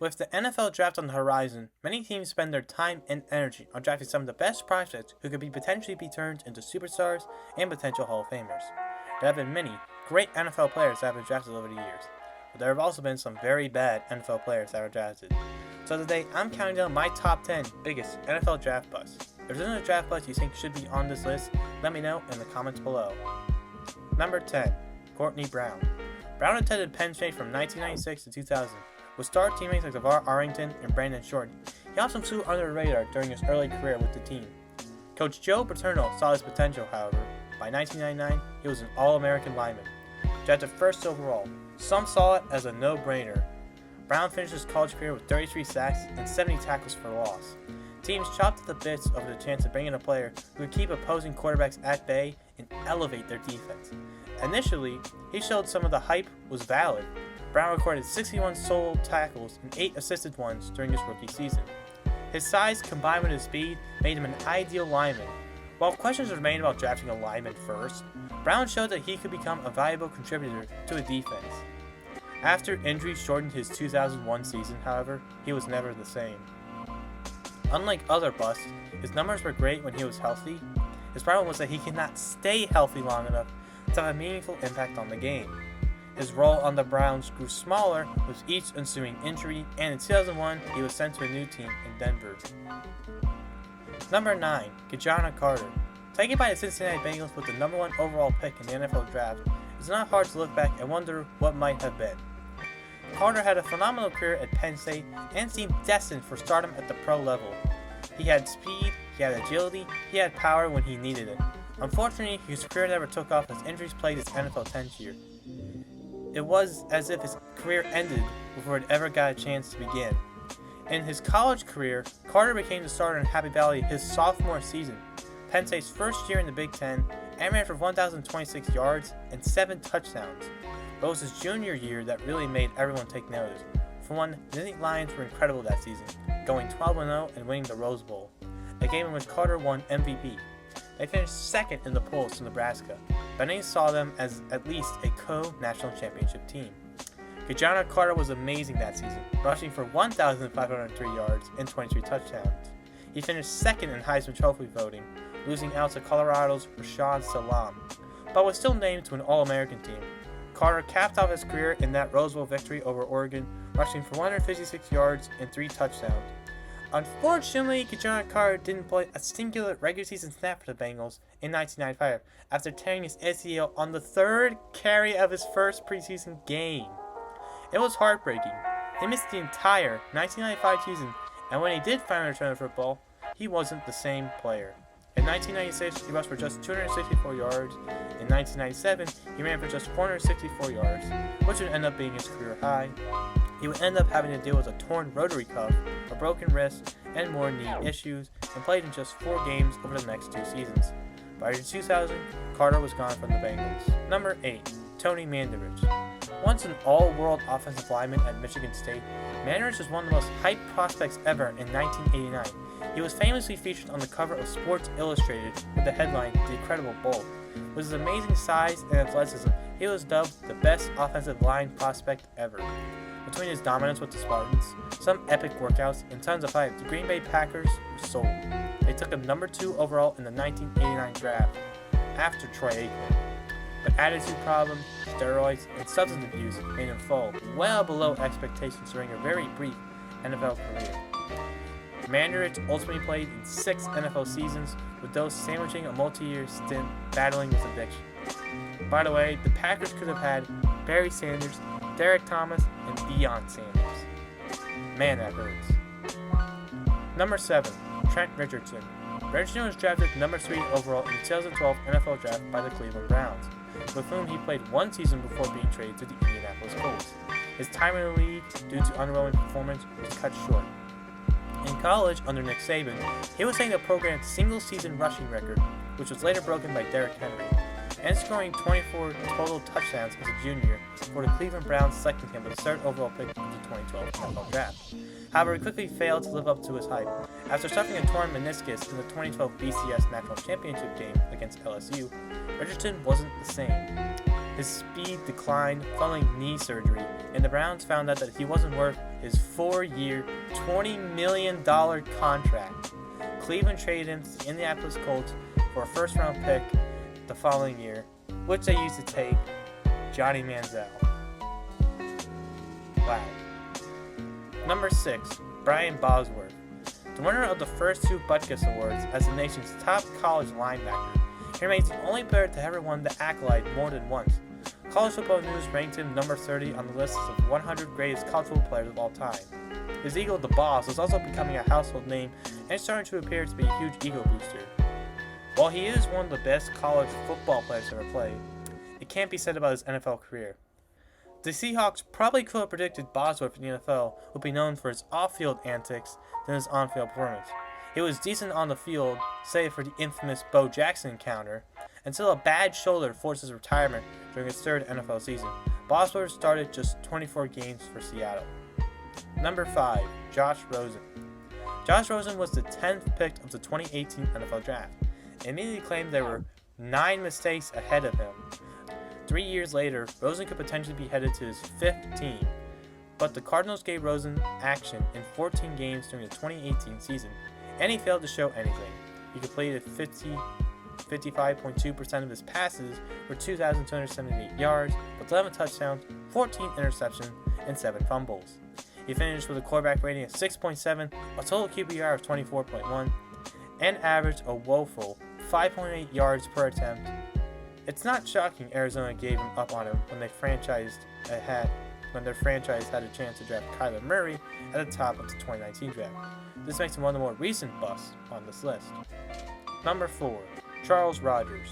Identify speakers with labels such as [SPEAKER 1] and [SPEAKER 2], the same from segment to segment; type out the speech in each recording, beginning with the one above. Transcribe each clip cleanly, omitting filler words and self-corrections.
[SPEAKER 1] With the NFL draft on the horizon, many teams spend their time and energy on drafting some of the best prospects who could potentially be turned into superstars and potential Hall of Famers. There have been many great NFL players that have been drafted over the years, but there have also been some very bad NFL players that were drafted. So today, I'm counting down my top 10 biggest NFL draft busts. If there's another draft bust you think should be on this list, let me know in the comments below. Number 10. Courtney Brown. Brown attended Penn State from 1996 to 2000. With star teammates like LeVar Arrington and Brandon Short, he also flew under the radar during his early career with the team. Coach Joe Paterno saw his potential, however. By 1999, he was an All-American lineman, drafted first overall. Some saw it as a no-brainer. Brown finished his college career with 33 sacks and 70 tackles for loss. Teams chopped at the bits over the chance of bringing a player who would keep opposing quarterbacks at bay and elevate their defense. Initially, he showed some of the hype was valid. Brown recorded 61 solo tackles and 8 assisted ones during his rookie season. His size combined with his speed made him an ideal lineman. While questions remain about drafting a lineman first, Brown showed that he could become a valuable contributor to a defense. After injury shortened his 2001 season, however, he was never the same. Unlike other busts, his numbers were great when he was healthy. His problem was that he could not stay healthy long enough to have a meaningful impact on the game. His role on the Browns grew smaller with each ensuing injury, and in 2001, he was sent to a new team in Denver. Number 9. Ki-Jana Carter. Taken by the Cincinnati Bengals with the number 1 overall pick in the NFL Draft, it's not hard to look back and wonder what might have been. Carter had a phenomenal career at Penn State and seemed destined for stardom at the pro level. He had speed, he had agility, he had power when he needed it. Unfortunately, his career never took off as injuries plagued his NFL tenure. It was as if his career ended before it ever got a chance to begin. In his college career, Carter became the starter in Happy Valley his sophomore season, Penn State's first year in the Big Ten, and ran for 1,026 yards and 7 touchdowns. But it was his junior year that really made everyone take notice. For one, the Nittany Lions were incredible that season, going 12-0 and winning the Rose Bowl, a game in which Carter won MVP. They finished second in the polls to Nebraska, but many saw them as at least a co-national championship team. Ki-Jana Carter was amazing that season, rushing for 1,503 yards and 23 touchdowns. He finished second in Heisman Trophy voting, losing out to Colorado's Rashaad Salam, but was still named to an All-American team. Carter capped off his career in that Rose Bowl victory over Oregon, rushing for 156 yards and 3 touchdowns. Unfortunately, Ki-Jana Carter didn't play a singular regular season snap for the Bengals in 1995 after tearing his ACL on the 3rd carry of his first preseason game. It was heartbreaking. He missed the entire 1995 season, and when he did finally return to football, he wasn't the same player. In 1996, he rushed for just 264 yards. In 1997, he ran for just 464 yards, which would end up being his career high. He would end up having to deal with a torn rotary cuff, a broken wrist, and more knee issues, and played in just 4 games over the next 2 seasons. By 2000, Carter was gone from the Bengals. Number 8. Tony Mandarich. Once an all-world offensive lineman at Michigan State, Mandarich was one of the most hyped prospects ever in 1989. He was famously featured on the cover of Sports Illustrated with the headline, The Incredible Bulk. With his amazing size and athleticism, he was dubbed the best offensive line prospect ever. Between his dominance with the Spartans, some epic workouts, and tons of hype, the Green Bay Packers were sold. They took him number 2 overall in the 1989 draft, after Troy Aikman. But attitude problems, steroids, and substance abuse made him fall well below expectations during a very brief NFL career. Mandarich ultimately played in 6 NFL seasons, with those sandwiching a multi-year stint battling with addiction. By the way, the Packers could have had Barry Sanders, Derek Thomas, and Deion Sanders. Man, that hurts. Number 7. Trent Richardson. Richardson was drafted number 3 overall in the 2012 NFL Draft by the Cleveland Browns, with whom he played 1 season before being traded to the Indianapolis Colts. His time in the league, due to underwhelming performance, was cut short. In college, under Nick Saban, he was setting the program's single-season rushing record, which was later broken by Derrick Henry, and scoring 24 total touchdowns as a junior for the Cleveland Browns, selecting him as the 3rd overall pick of the 2012 NFL Draft. However, he quickly failed to live up to his hype. After suffering a torn meniscus in the 2012 BCS National Championship game against LSU, Richardson wasn't the same. His speed declined following knee surgery, and the Browns found out that he wasn't worth his 4-year, $20 million contract. Cleveland traded him to the Indianapolis Colts for a first-round pick the following year, which they used to take Johnny Manziel. Wow. Number 6, Brian Bosworth. The winner of the first 2 Butkus Awards as the nation's top college linebacker, he remains the only player to ever win the accolade more than once. College Football News ranked him number 30 on the list of 100 greatest college football players of all time. His eagle, the Boss, is also becoming a household name and starting to appear to be a huge ego booster. While he is one of the best college football players to ever play, it can't be said about his NFL career. The Seahawks probably could have predicted Bosworth in the NFL would be known for his off-field antics than his on-field performance. He was decent on the field, save for the infamous Bo Jackson encounter, until a bad shoulder forced his retirement during his 3rd NFL season. Bosworth started just 24 games for Seattle. Number 5, Josh Rosen. Josh Rosen was the 10th pick of the 2018 NFL Draft, and immediately claimed there were 9 mistakes ahead of him. 3 years later, Rosen could potentially be headed to his 5th team, but the Cardinals gave Rosen action in 14 games during the 2018 season, and he failed to show anything. He completed 55.2% of his passes for 2,278 yards, with 11 touchdowns, 14 interceptions, and 7 fumbles. He finished with a quarterback rating of 6.7, a total QBR of 24.1, and averaged a woeful 5.8 yards per attempt. It's not shocking Arizona gave him up on him when their franchise had a chance to draft Kyler Murray at the top of the 2019 draft. This makes him one of the more recent busts on this list. Number 4, Charles Rogers.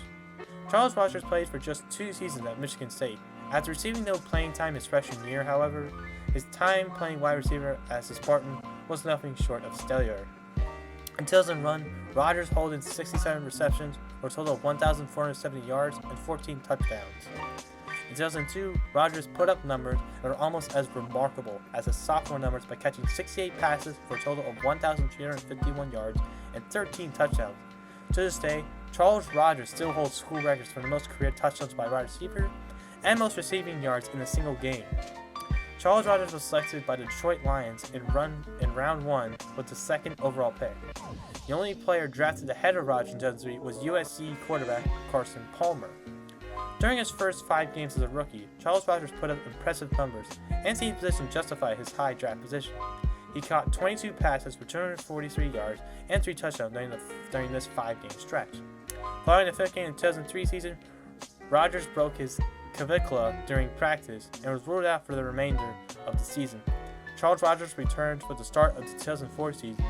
[SPEAKER 1] Charles Rogers played for just 2 seasons at Michigan State. After receiving no playing time his freshman year, however, his time playing wide receiver as a Spartan was nothing short of stellar. In 2001, Rogers holding 67 receptions for a total of 1,470 yards and 14 touchdowns. In 2002, Rogers put up numbers that are almost as remarkable as his sophomore numbers by catching 68 passes for a total of 1,351 yards and 13 touchdowns. To this day, Charles Rogers still holds school records for the most career touchdowns by a wide receiver and most receiving yards in a single game. Charles Rogers was selected by the Detroit Lions in round 1 with the 2nd overall pick. The only player drafted ahead of Rogers in 2003 was USC quarterback Carson Palmer. During his first 5 games as a rookie, Charles Rogers put up impressive numbers and seemed positioned to justify his high draft position. He caught 22 passes for 243 yards and 3 touchdowns during this 5-game stretch. Following the 5th game in the 2003 season, Rogers broke his clavicula during practice and was ruled out for the remainder of the season. Charles Rogers returned for the start of the 2004 season.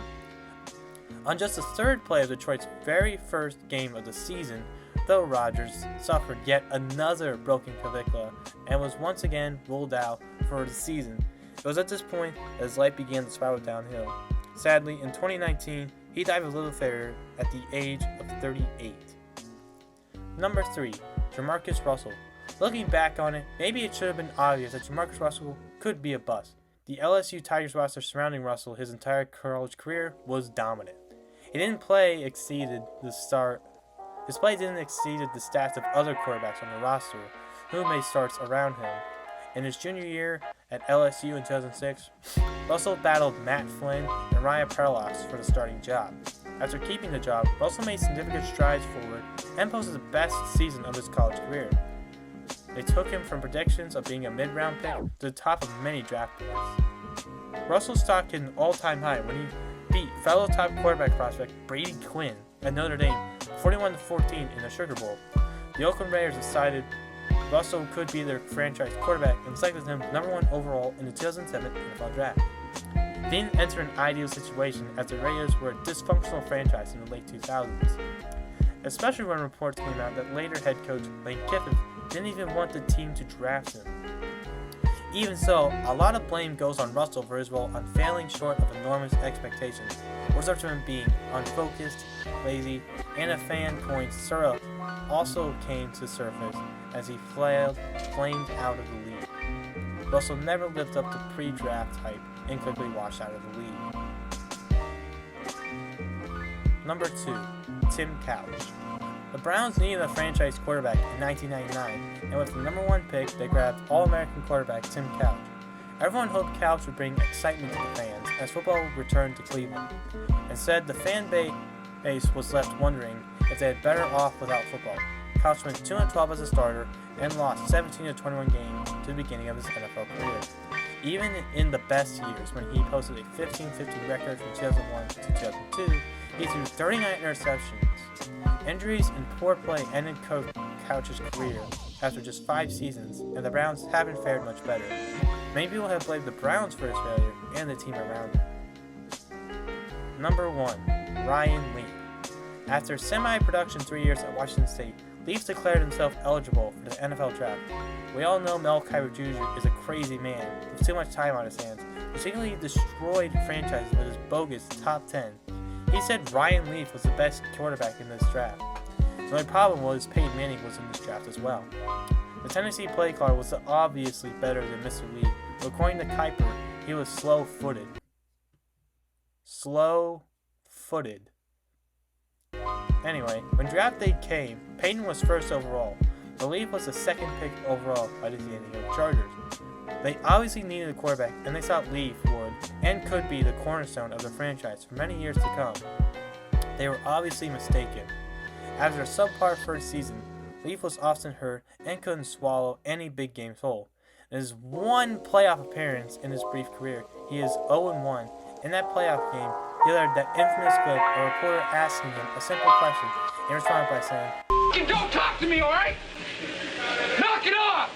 [SPEAKER 1] On just the 3rd play of Detroit's very first game of the season, though, Rogers suffered yet another broken clavicula and was once again ruled out for the season. It was at this point that his life began to spiral downhill. Sadly, in 2019, he died of liver failure at the age of 38. Number 3, JaMarcus Russell. Looking back on it, maybe it should have been obvious that JaMarcus Russell could be a bust. The LSU Tigers roster surrounding Russell his entire college career was dominant. His play didn't exceed the stats of other quarterbacks on the roster who made starts around him. In his junior year at LSU in 2006, Russell battled Matt Flynn and Ryan Perlos for the starting job. After keeping the job, Russell made significant strides forward and posted the best season of his college career. They took him from predictions of being a mid-round pick to the top of many draft boards. Russell's stock hit an all-time high when he beat fellow top quarterback prospect Brady Quinn at Notre Dame 41-14 in the Sugar Bowl. The Oakland Raiders decided Russell could be their franchise quarterback and selected him number 1 overall in the 2007 NFL Draft. He didn't enter an ideal situation as the Raiders were a dysfunctional franchise in the late 2000s, especially when reports came out that later head coach Lane Kiffin didn't even want the team to draft him. Even so, a lot of blame goes on Russell for his role on failing short of enormous expectations, reserved to him being unfocused, lazy, and a fan point syrup also came to surface as he flamed out of the league. Russell never lived up to pre-draft hype and quickly washed out of the league. Number 2, Tim Couch. The Browns needed a franchise quarterback in 1999, and with the #1 pick, they grabbed All-American quarterback Tim Couch. Everyone hoped Couch would bring excitement to the fans as football returned to Cleveland. Instead, the fan base was left wondering if they had better off without football. Couch went 2-12 as a starter and lost 17-21 games to the beginning of his NFL career. Even in the best years, when he posted a 15-15 record from 2001 to 2002, he threw 39 interceptions. Injuries and poor play ended Couch's career after just 5 seasons, and the Browns haven't fared much better. Many people have blamed the Browns for his failure and the team around him. Number 1. Ryan Leaf. After semi-production 3 years at Washington State, Leaf declared himself eligible for the NFL draft. We all know Mel Kiper Jr. is a crazy man with too much time on his hands, particularly destroyed franchises with his bogus top 10. He said Ryan Leaf was the best quarterback in this draft. The only problem was Peyton Manning was in this draft as well. The Tennessee play caller was obviously better than Mr. Leaf, but according to Kiper, he was slow-footed. Slow-footed. Anyway, when draft day came, Peyton was first overall, but Leaf was the second pick overall by the San Diego Chargers. They obviously needed a quarterback, and they thought Leaf would and could be the cornerstone of the franchise for many years to come. They were obviously mistaken. After a subpar first season, Leaf was often hurt and couldn't swallow any big games whole. In his one playoff appearance in his brief career, he is 0-1. In that playoff game, he uttered that infamous clip, a reporter asking him a simple question, and responded by saying,
[SPEAKER 2] "Don't talk to me, all right? Knock it off!"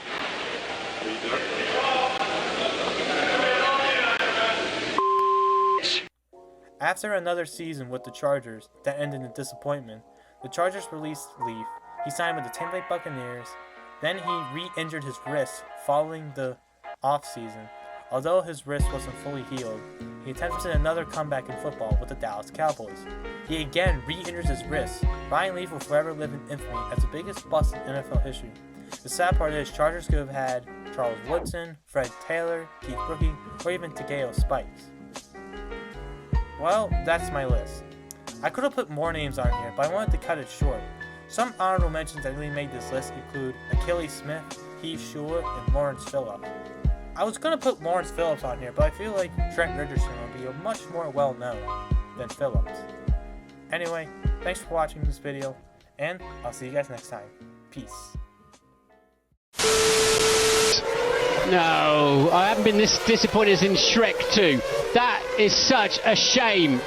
[SPEAKER 1] After another season with the Chargers that ended in disappointment, the Chargers released Leaf. He signed with the Tampa Bay Buccaneers. Then he re-injured his wrist following the offseason. Although his wrist wasn't fully healed, he attempted another comeback in football with the Dallas Cowboys. He again re-injures his wrist. Ryan Leaf will forever live in infamy as the biggest bust in NFL history. The sad part is Chargers could have had Charles Woodson, Fred Taylor, Keith Brookie, or even Takeo Spikes. Well, that's my list. I could have put more names on here, but I wanted to cut it short. Some honorable mentions that really made this list include Achilles Smith, Heath Shuler, and Lawrence Phillips. I was going to put Lawrence Phillips on here, but I feel like Trent Richardson will be much more well-known than Phillips. Anyway, thanks for watching this video, and I'll see you guys next time. Peace.
[SPEAKER 3] No, I haven't been this disappointed as in Shrek 2. That is such a shame.